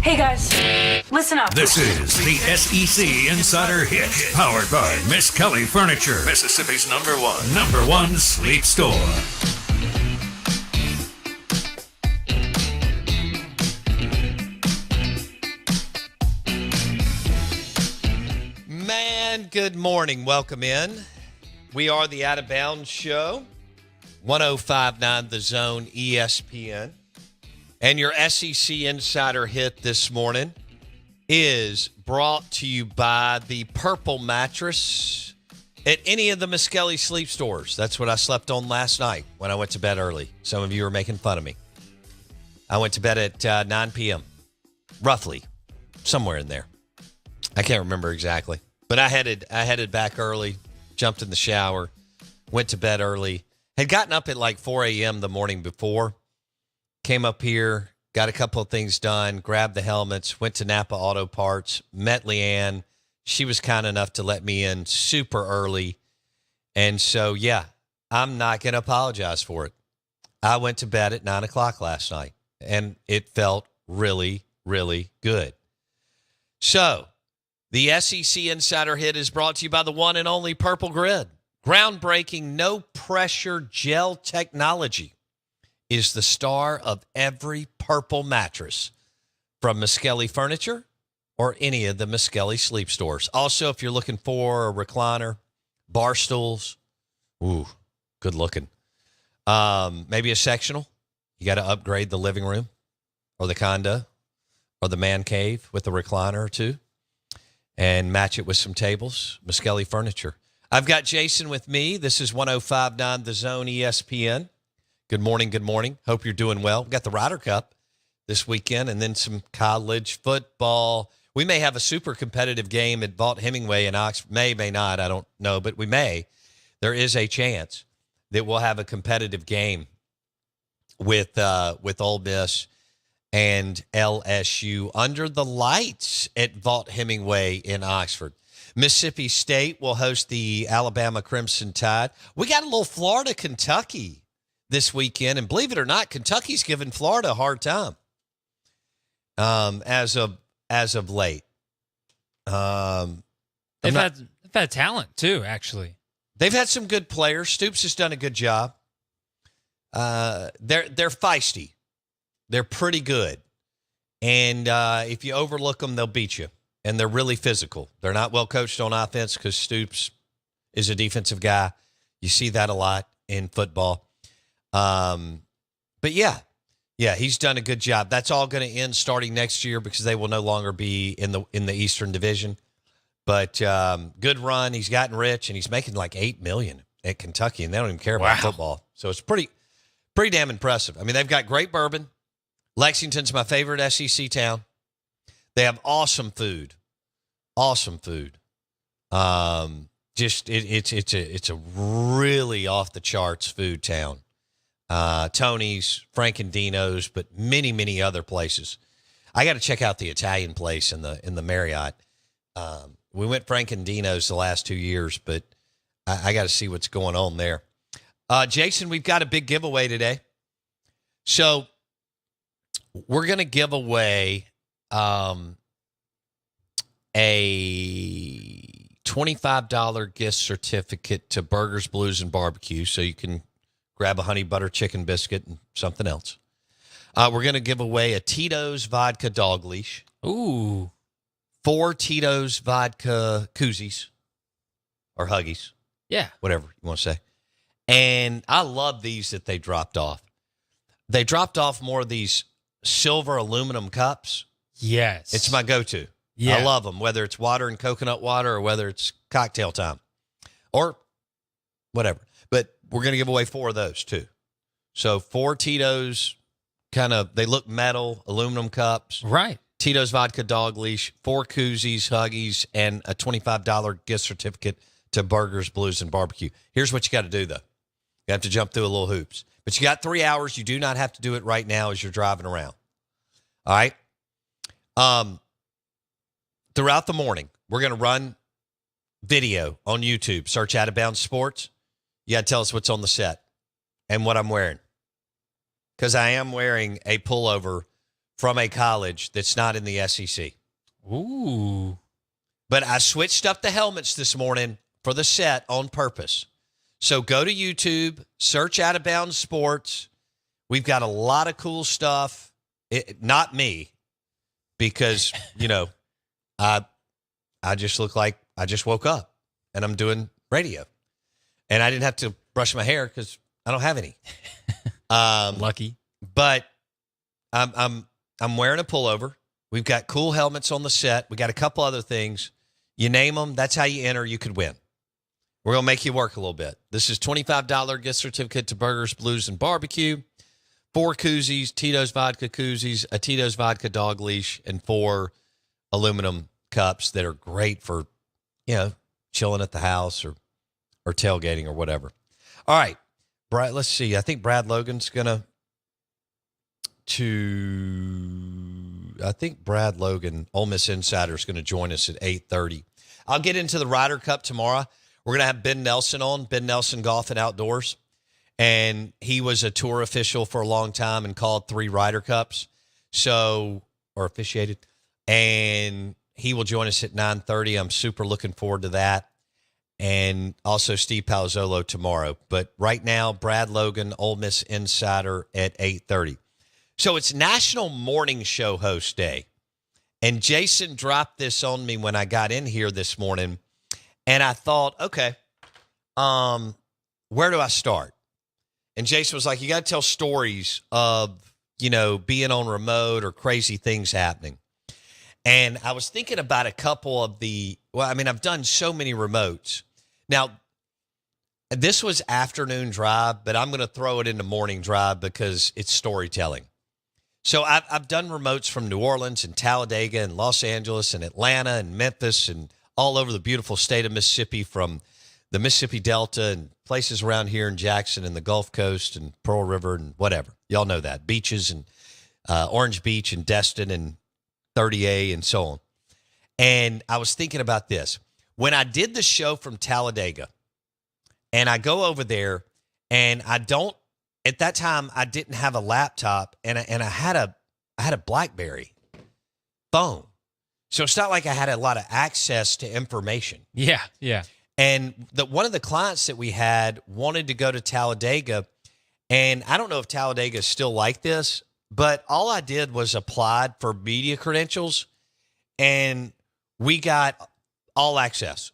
Hey guys, listen up. This is the SEC Insider Hit, powered by Miss Kelly Furniture, Mississippi's number one sleep store. Man, good morning. Welcome in. We are the Out of Bounds Show, 105.9 The Zone, ESPN. And your SEC Insider Hit this morning is brought to you by the Purple Mattress at any of the Miss Kelly sleep stores. That's what I slept on last night when I went to bed early. Some of you are making fun of me. I went to bed at 9 p.m., roughly, somewhere in there. I can't remember exactly. But I headed back early, jumped in the shower, went to bed early, had gotten up at like 4 a.m. the morning before. Came up here, got a couple of things done, grabbed the helmets, went to Napa Auto Parts, met Leanne. She was kind enough to let me in super early. And so, yeah, I'm not going to apologize for it. I went to bed at 9 o'clock last night, and it felt really, really good. So, the SEC Insider Hit is brought to you by the one and only Purple Grid. Groundbreaking, no-pressure gel technology is the star of every purple mattress from Miss Kelly Furniture or any of the Miss Kelly sleep stores. Also, if you're looking for a recliner, bar stools, ooh, good looking. Maybe a sectional. You got to upgrade the living room or the condo or the man cave with a recliner or two and match it with some tables. Miss Kelly Furniture. I've got Jason with me. This is 105.9 The Zone ESPN. Good morning, good morning. Hope you're doing well. We've got the Ryder Cup this weekend and then some college football. We may have a super competitive game at Vaught-Hemingway in Oxford. May not, I don't know, but we may. There is a chance that we'll have a competitive game with Ole Miss and LSU under the lights at Vaught-Hemingway in Oxford. Mississippi State will host the Alabama Crimson Tide. We got a little Florida-Kentucky this weekend, and believe it or not, Kentucky's giving Florida a hard time as of late. They've had talent too, actually. They've had some good players. Stoops has done a good job. They're feisty. They're pretty good, and if you overlook them, they'll beat you. And they're really physical. They're not well coached on offense because Stoops is a defensive guy. You see that a lot in football. But yeah, he's done a good job. That's all going to end starting next year because they will no longer be in the Eastern Division. But good run. He's gotten rich, and he's making like $8 million at Kentucky, and they don't even care about football. So it's pretty damn impressive. I mean, they've got great bourbon. Lexington's my favorite SEC town. They have awesome food. Awesome food. It's a really off the charts food town. Tony's, Frank and Dino's, but many, many other places. I got to check out the Italian place in the Marriott. We went Frank and Dino's the last 2 years, but I got to see what's going on there. Jason, we've got a big giveaway today. So we're going to give away a $25 gift certificate to Burgers, Blues, and Barbecue, so you can grab a honey butter chicken biscuit and something else. We're going to give away a Tito's vodka dog leash. Ooh. 4 Tito's vodka koozies or huggies. Yeah. Whatever you want to say. And I love these that they dropped off. They dropped off more of these silver aluminum cups. Yes. It's my go-to. Yeah. I love them, whether it's water and coconut water or whether it's cocktail time or whatever. But we're going to give away 4 of those too. So 4 Tito's, they look metal, aluminum cups. Right. Tito's vodka dog leash, 4 koozies, huggies, and a $25 gift certificate to Burgers, Blues, and Barbecue. Here's what you got to do, though. You have to jump through a little hoops. But you got 3 hours. You do not have to do it right now as you're driving around. All right? Throughout the morning, we're going to run video on YouTube. Search Out of Bounds Sports. You got to tell us what's on the set and what I'm wearing. Because I am wearing a pullover from a college that's not in the SEC. Ooh. But I switched up the helmets this morning for the set on purpose. So go to YouTube, search Out of Bounds Sports. We've got a lot of cool stuff. Not me, because, I just look like I just woke up and I'm doing radio. And I didn't have to brush my hair because I don't have any. Lucky. But I'm wearing a pullover. We've got cool helmets on the set. We got a couple other things. You name them, that's how you enter. You could win. We're going to make you work a little bit. This is $25 gift certificate to Burgers, Blues, and Barbecue. 4 koozies, Tito's Vodka koozies, a Tito's Vodka dog leash, and 4 aluminum cups that are great for, chilling at the house or tailgating or whatever. All right, Brad, let's see. I think Brad Logan's going I think Brad Logan, Ole Miss Insider, is going to join us at 8:30. I'll get into the Ryder Cup tomorrow. We're going to have Ben Nelson on, Ben Nelson Golf and Outdoors. And he was a tour official for a long time and called 3 Ryder Cups, or officiated. And he will join us at 9:30. I'm super looking forward to that. And also Steve Palazzolo tomorrow. But right now, Brad Logan, Ole Miss Insider at 8:30. So it's National Morning Show Host Day. And Jason dropped this on me when I got in here this morning. And I thought, okay, where do I start? And Jason was like, you got to tell stories of, being on remote or crazy things happening. And I was thinking about a couple of I've done so many remotes. Now, this was afternoon drive, but I'm going to throw it into morning drive because it's storytelling. So I've done remotes from New Orleans and Talladega and Los Angeles and Atlanta and Memphis and all over the beautiful state of Mississippi, from the Mississippi Delta and places around here in Jackson and the Gulf Coast and Pearl River and whatever. Y'all know that. Beaches and Orange Beach and Destin and 30A and so on. And I was thinking about this. When I did the show from Talladega and I go over there and at that time I didn't have a laptop and I had a BlackBerry phone. So it's not like I had a lot of access to information. Yeah, yeah. And one of the clients that we had wanted to go to Talladega, and I don't know if Talladega is still like this, but all I did was applied for media credentials, and we got all access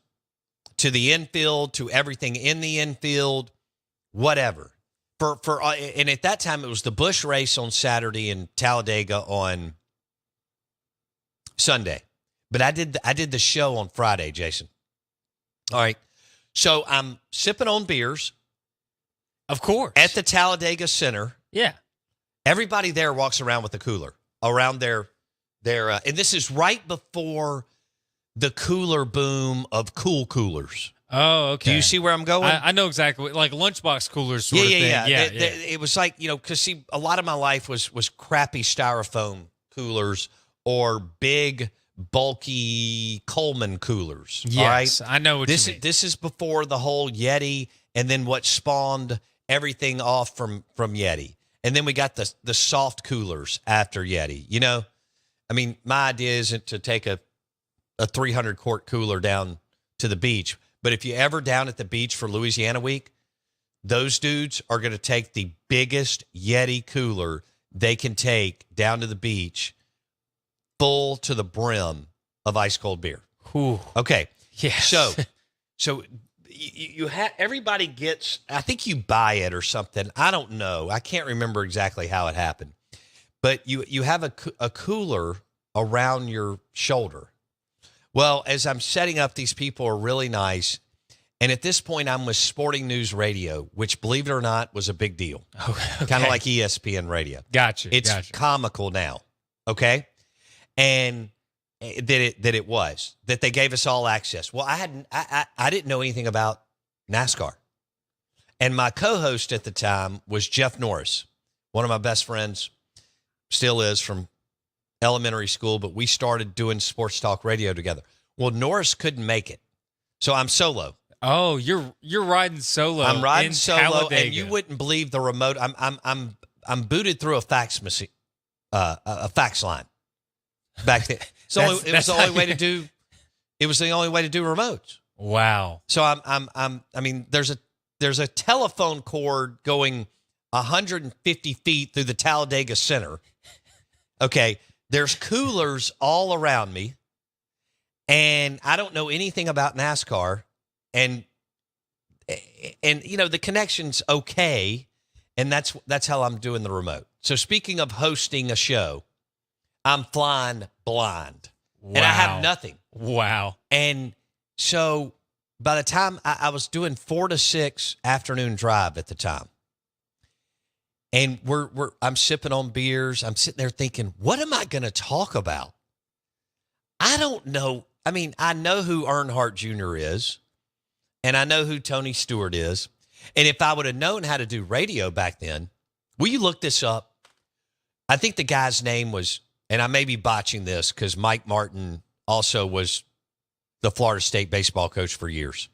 to the infield, to everything in the infield, whatever. And at that time, it was the Busch race on Saturday and Talladega on Sunday. But I did the show on Friday, Jason. All right. So I'm sipping on beers. Of course. At the Talladega Center. Yeah. Everybody there walks around with a cooler around their and this is right before the cooler boom of cool coolers. Oh, okay. Do you see where I'm going? I know exactly. Like lunchbox coolers sort of thing. Yeah. It was like, because a lot of my life was crappy styrofoam coolers or big, bulky Coleman coolers. Yes, all right? I know what you mean. This is before the whole Yeti and then what spawned everything off from Yeti. And then we got the soft coolers after Yeti. My idea isn't to take a 300 quart cooler down to the beach. But if you're ever down at the beach for Louisiana Week, those dudes are going to take the biggest Yeti cooler they can take down to the beach, full to the brim of ice cold beer. Ooh. Okay. Yes. So you have, everybody gets, I think you buy it or something. I don't know. I can't remember exactly how it happened. But you have a cooler around your shoulder. Well, as I'm setting up, these people are really nice. And at this point, I'm with Sporting News Radio, which, believe it or not, was a big deal. Okay. Kind of like ESPN Radio. Gotcha. It's comical now, okay? And that it was, that they gave us all access. Well, I didn't know anything about NASCAR. And my co-host at the time was Jeff Norris, one of my best friends, still is, from elementary school, but we started doing sports talk radio together. Well, Norris couldn't make it, so I'm solo. Oh, you're riding solo. I'm riding solo, Talladega. and you wouldn't believe the remote. I'm booted through a fax machine. a fax line back then. It was the only way to do. It was the only way to do remotes. Wow. So I mean, there's a telephone cord going 150 feet through the Talladega Center. Okay, there's coolers all around me, and I don't know anything about NASCAR, and the connection's okay, and that's how I'm doing the remote. So speaking of hosting a show, I'm flying blind, and I have nothing. Wow. And so by the time I was doing 4 to 6 afternoon drive at the time, and I'm sipping on beers. I'm sitting there thinking, what am I going to talk about? I don't know. I mean, I know who Earnhardt Jr. is, and I know who Tony Stewart is. And if I would have known how to do radio back then, will you look this up? I think the guy's name was, and I may be botching this because Mike Martin also was the Florida State baseball coach for years.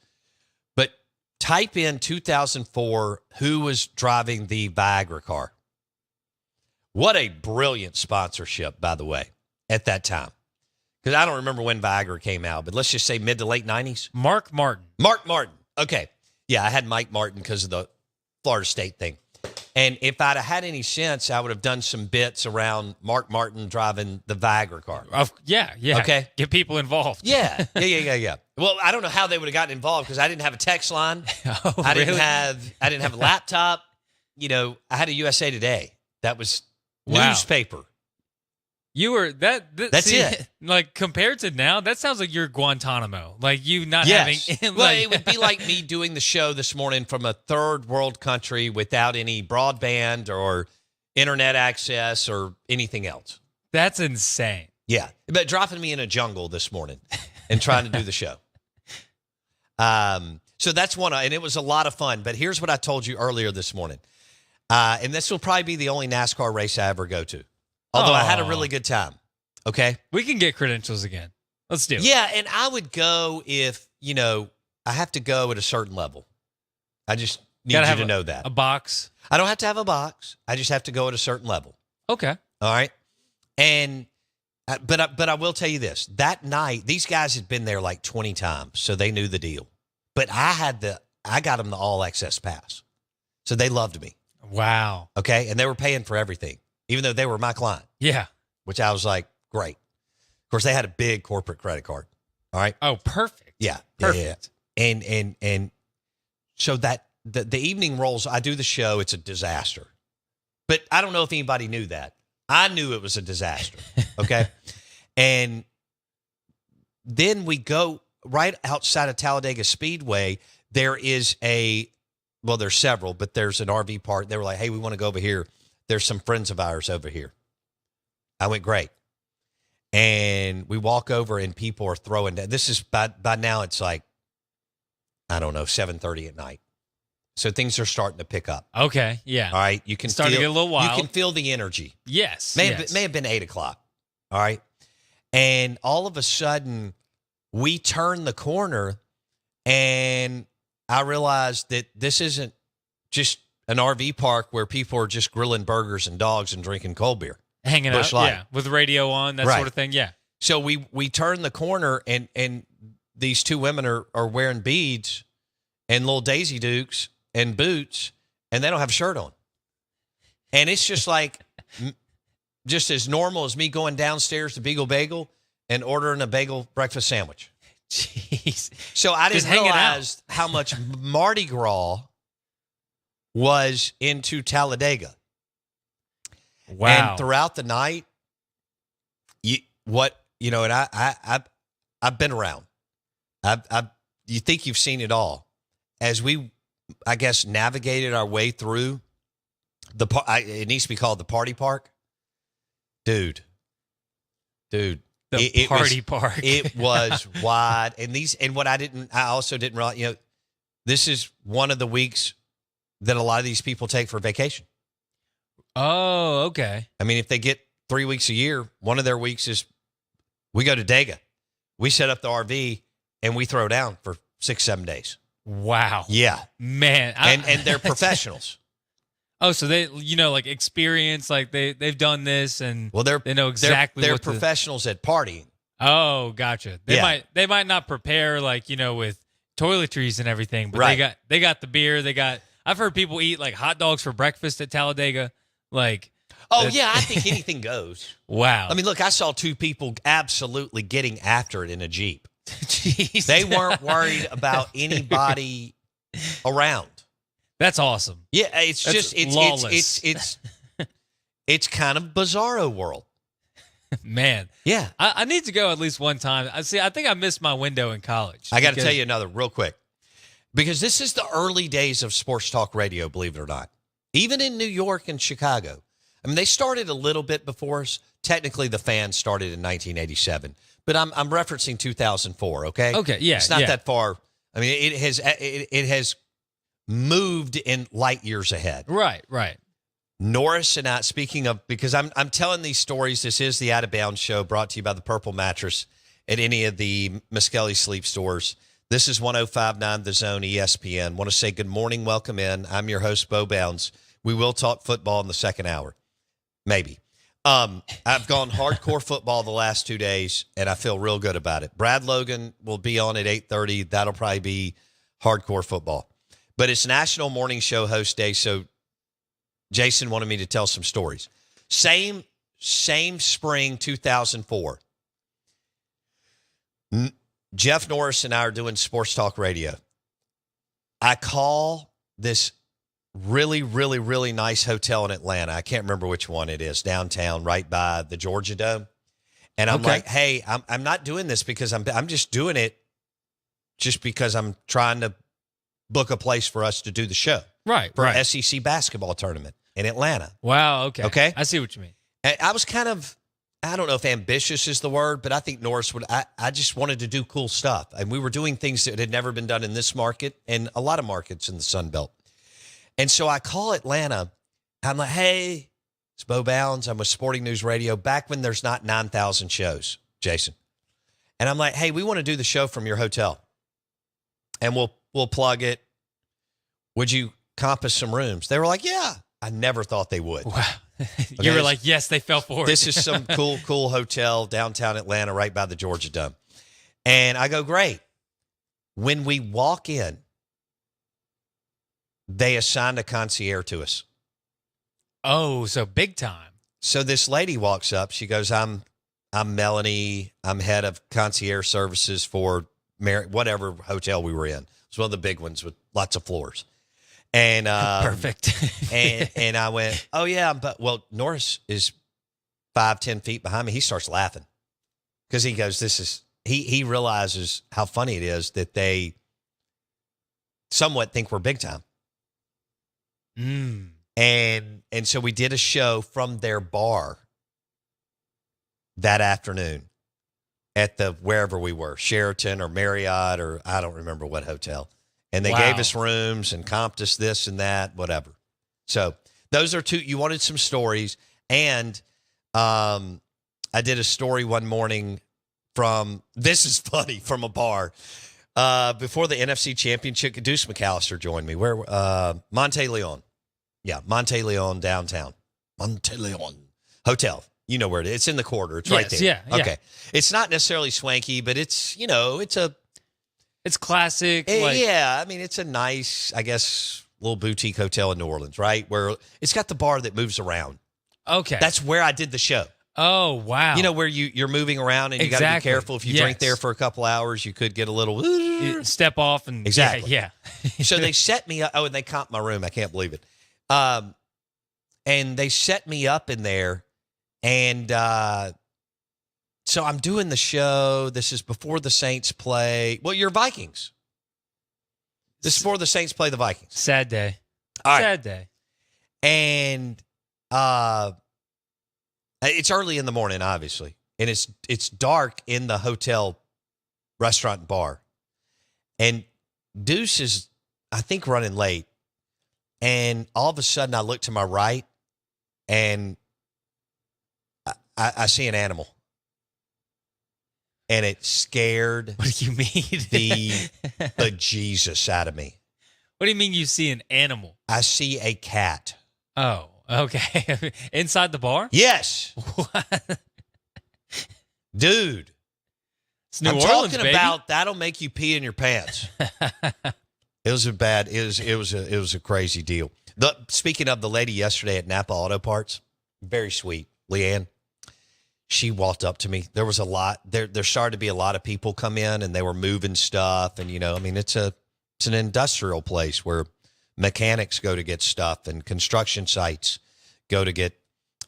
But type in 2004, who was driving the Viagra car. What a brilliant sponsorship, by the way, at that time. Because I don't remember when Viagra came out, but let's just say mid to late 90s. Mark Martin. Mark Martin. Okay. Yeah, I had Mike Martin because of the Florida State thing. And if I'd have had any sense, I would have done some bits around Mark Martin driving the Viagra car. Yeah. Okay. Get people involved. Yeah. Well, I don't know how they would have gotten involved because I didn't have a text line. I didn't have a laptop. I had a USA Today. That was newspaper. You were That's it. Like compared to now, that sounds like you're Guantanamo. Like you not Yes. having. Well, it would be like me doing the show this morning from a third world country without any broadband or internet access or anything else. That's insane. Yeah, but dropping me in a jungle this morning and trying to do the show. So that's one, and it was a lot of fun. But here's what I told you earlier this morning, and this will probably be the only NASCAR race I ever go to. Although I had a really good time. Okay. We can get credentials again. Let's do it. Yeah, and I would go if, I have to go at a certain level. I just need you to know that. A box. I don't have to have a box. I just have to go at a certain level. Okay. All right. And but I will tell you this. That night, these guys had been there like 20 times, so they knew the deal. But I got them the all access pass. So they loved me. Wow. Okay? And they were paying for everything, even though they were my client. Yeah. Which I was like, great. Of course, they had a big corporate credit card. All right. Oh, perfect. Yeah. Perfect. Yeah. And so that the evening rolls, I do the show. It's a disaster. But I don't know if anybody knew that. I knew it was a disaster. Okay. And then we go right outside of Talladega Speedway. There is there's several, but there's an RV park. They were like, hey, we want to go over here. There's some friends of ours over here. I went, great. And we walk over and people are throwing down. This is by now it's like, I don't know, 7:30 at night. So things are starting to pick up. Okay. Yeah. All right. You can Starting to get a little wild. You can feel the energy. Yes. May have been 8 o'clock. All right. And all of a sudden we turn the corner and I realized that this isn't just an RV park where people are just grilling burgers and dogs and drinking cold beer. Hanging Busch out, Light. yeah, with radio on, that Right. sort of thing, yeah. So we turn the corner and these two women are wearing beads and little Daisy Dukes and boots, and they don't have a shirt on. And it's just like, just as normal as me going downstairs to Beagle Bagel and ordering a bagel breakfast sandwich. Jeez. So I Just didn't hanging realize how much Mardi Gras was into Talladega. Wow. And throughout the night, and I've been around. You think you've seen it all. As we, I guess, navigated our way through it needs to be called the party park. Dude. The party park. It was wide. And what I also didn't realize, this is one of the weeks that a lot of these people take for vacation. Oh, okay. I mean, if they get 3 weeks a year, one of their weeks is we go to Dega. We set up the RV and we throw down for 6-7 days. Wow. Yeah. Man. And they're professionals. Oh, so they, like experience, like they've done this and Well, they know exactly they're what professionals at partying. Oh, gotcha. They might not prepare like, with toiletries and everything, but Right. they got the beer. I've heard people eat like hot dogs for breakfast at Talladega. Like, Oh, yeah, I think anything goes. wow. I mean, look, I saw two people absolutely getting after it in a Jeep. Jeez. They weren't worried about anybody around. That's awesome. Yeah, it's That's just it's lawless. it's kind of bizarro world. Man. Yeah. I need to go at least one time. I think I missed my window in college. I got to tell you another real quick, because this is the early days of sports talk radio, believe it or not. Even in New York and Chicago. I mean, they started a little bit before us. Technically, the Fan started in 1987, but I'm referencing 2004. Okay. Okay. Yeah. It's not that far. I mean, it has moved in light years ahead. Right. Norris and I, speaking of, because I'm telling these stories, this is the Out of Bounds show brought to you by the Purple Mattress at any of the Miskelly Sleep stores. This is 105.9 The Zone ESPN. Want to say good morning, welcome in. I'm your host, Bo Bounds. We will talk football in the second hour. Maybe. I've gone hardcore football the last 2 days, and I feel real good about it. Brad Logan will be on at 8:30. That'll probably be hardcore football. But it's National Morning Show Host Day, so Jason wanted me to tell some stories. Same spring, 2004. Jeff Norris and I are doing Sports Talk Radio. I call this really, really, really nice hotel in Atlanta. I can't remember which one it is, downtown, right by the Georgia Dome. And I'm like, hey, I'm not doing this because I'm just doing it just because I'm trying to book a place for us to do the show. Right. For an SEC basketball tournament in Atlanta. Wow. Okay. Okay. I see what you mean. And I was kind of, I don't know if ambitious is the word, but I think Norris would, I just wanted to do cool stuff. And we were doing things that had never been done in this market and a lot of markets in the Sun Belt. And so I call Atlanta. I'm like, hey, it's Bo Bounds. I'm with Sporting News Radio back when there's not 9,000 shows, Jason. And I'm like, hey, we want to do the show from your hotel. And we'll plug it. Would you compass some rooms? They were like, yeah. I never thought they would. Wow. You were like, yes, they fell for it. This is some cool hotel downtown Atlanta right by the Georgia Dome. And I go, great. When we walk in, they assigned a concierge to us. Oh, so big time. So this lady walks up. She goes, I'm Melanie. I'm head of concierge services for whatever hotel we were in. It's one of the big ones with lots of floors. And perfect. and I went, oh yeah, but Norris is 5-10 feet behind me. He starts laughing because he goes, he realizes how funny it is that they somewhat think we're big time. And so we did a show from their bar that afternoon at the wherever we were, Sheraton or Marriott or I don't remember what hotel. And they gave us rooms and comped us this and that, whatever. So those are two. You wanted some stories. And I did a story one morning this is funny, from a bar. Before the NFC Championship, Deuce McAllister joined me. Monte Leon. Yeah, Monte Leon downtown. Monte Leon Hotel. You know where it is. It's in the quarter. It's right there. Yeah. Okay. It's not necessarily swanky, but it's It's classic. Yeah, I mean, it's a nice, I guess, little boutique hotel in New Orleans, right? Where it's got the bar that moves around. Okay. That's where I did the show. Oh, wow. You know, where you're moving around and you got to be careful. If you drink there for a couple hours, you could get a little... Step off and... Exactly. Yeah. So they set me up. Oh, and they comped my room. I can't believe it. And they set me up in there. And so I'm doing the show. This is before the Saints play. Well, you're Vikings. This is before the Saints play the Vikings. Sad day. All right. Sad day. And it's early in the morning, obviously. And it's dark in the hotel restaurant and bar. And Deuce is, I think, running late. And all of a sudden, I look to my right, and I see an animal. And it scared What do you mean? the bejesus out of me. What do you mean you see an animal? I see a cat. Oh, okay. Inside the bar? Yes. Dude. It's New I'm Orleans, talking baby. about that'll make you pee in your pants. It was a crazy deal. Speaking of the lady yesterday at Napa Auto Parts, very sweet, Leanne. She walked up to me. There was a lot. There started to be a lot of people come in, and they were moving stuff. And it's an industrial place where mechanics go to get stuff, and construction sites go to get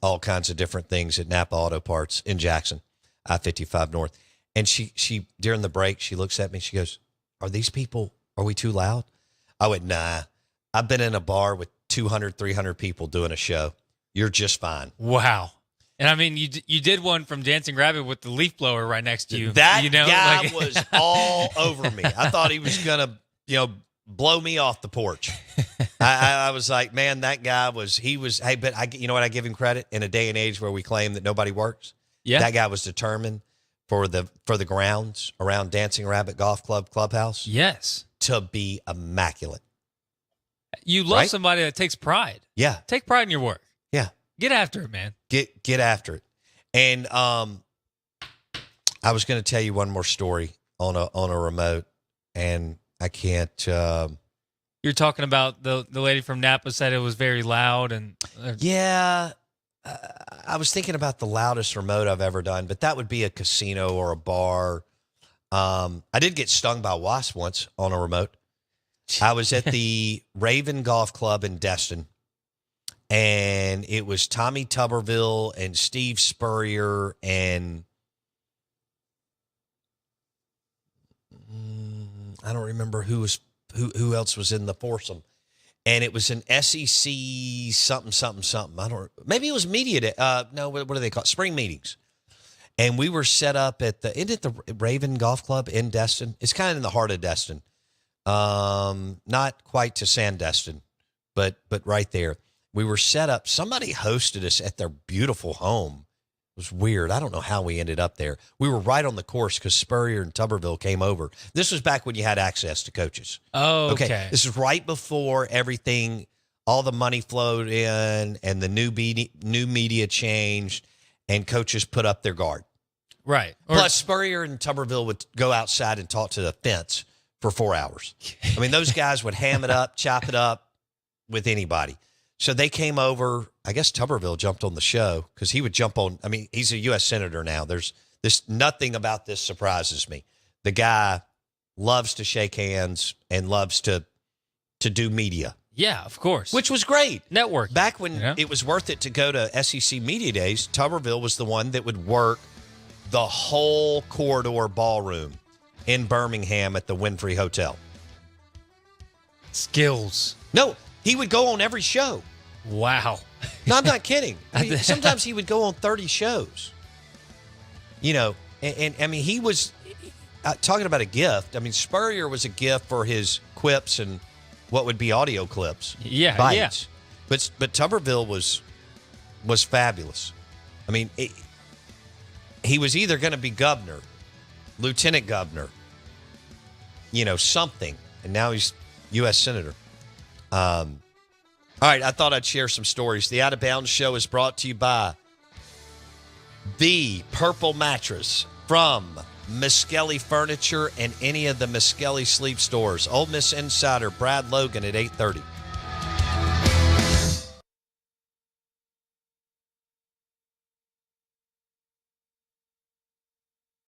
all kinds of different things at Napa Auto Parts in Jackson, I-55 North. And she during the break, she looks at me. She goes, "Are these people? Are we too loud?" I went, "Nah. I've been in a bar with 200, 300 people doing a show. You're just fine." Wow. And I mean, you did one from Dancing Rabbit with the leaf blower right next to you. That guy like- was all over me. I thought he was going to, blow me off the porch. I was like, man, that guy hey, but you know what? I give him credit in a day and age where we claim that nobody works. Yeah. That guy was determined for the grounds around Dancing Rabbit Golf Club Clubhouse. Yes. To be immaculate. You love Right? somebody that takes pride. Yeah. Take pride in your work. Yeah. Get after it, man. Get after it. And I was going to tell you one more story on a remote, and I can't. You're talking about the lady from Napa said it was very loud and Yeah, I was thinking about the loudest remote I've ever done, but that would be a casino or a bar. I did get stung by a wasp once on a remote. I was at the Raven Golf Club in Destin, and it was Tommy Tuberville and Steve Spurrier and I don't remember who else was in the foursome. And it was an SEC something. Maybe it was media day. No, what do they call it? Spring meetings. And we were set up at the Raven Golf Club in Destin. It's kind of in the heart of Destin. Not quite to Sandestin, but right there. We were set up. Somebody hosted us at their beautiful home. It was weird. I don't know how we ended up there. We were right on the course because Spurrier and Tuberville came over. This was back when you had access to coaches. Oh, okay. This is right before everything, all the money flowed in and the new media changed and coaches put up their guard. Right. Plus, Spurrier and Tuberville would go outside and talk to the fence for 4 hours. I mean, those guys would ham it up, chop it up with anybody. So they came over. I guess Tuberville jumped on the show because he would jump on. I mean, he's a U.S. Senator now. There's nothing about this surprises me. The guy loves to shake hands and loves to do media. Yeah, of course. Which was great. Network. Back when it was worth it to go to SEC Media Days, Tuberville was the one that would work the whole corridor ballroom in Birmingham at the Winfrey Hotel. Skills. No, he would go on every show. Wow. No, I'm not kidding. I mean, sometimes he would go on 30 shows. And I mean, he was talking about a gift. I mean, Spurrier was a gift for his quips and what would be audio clips. Yeah, bites. Yeah. But Tuberville was fabulous. I mean, he was either going to be governor, lieutenant governor, something, and now he's U.S. Senator. All right, I thought I'd share some stories. The Out of Bounds Show is brought to you by the Purple Mattress from Miskelly Furniture and any of the Miskelly Sleep stores. Ole Miss Insider Brad Logan at 8:30.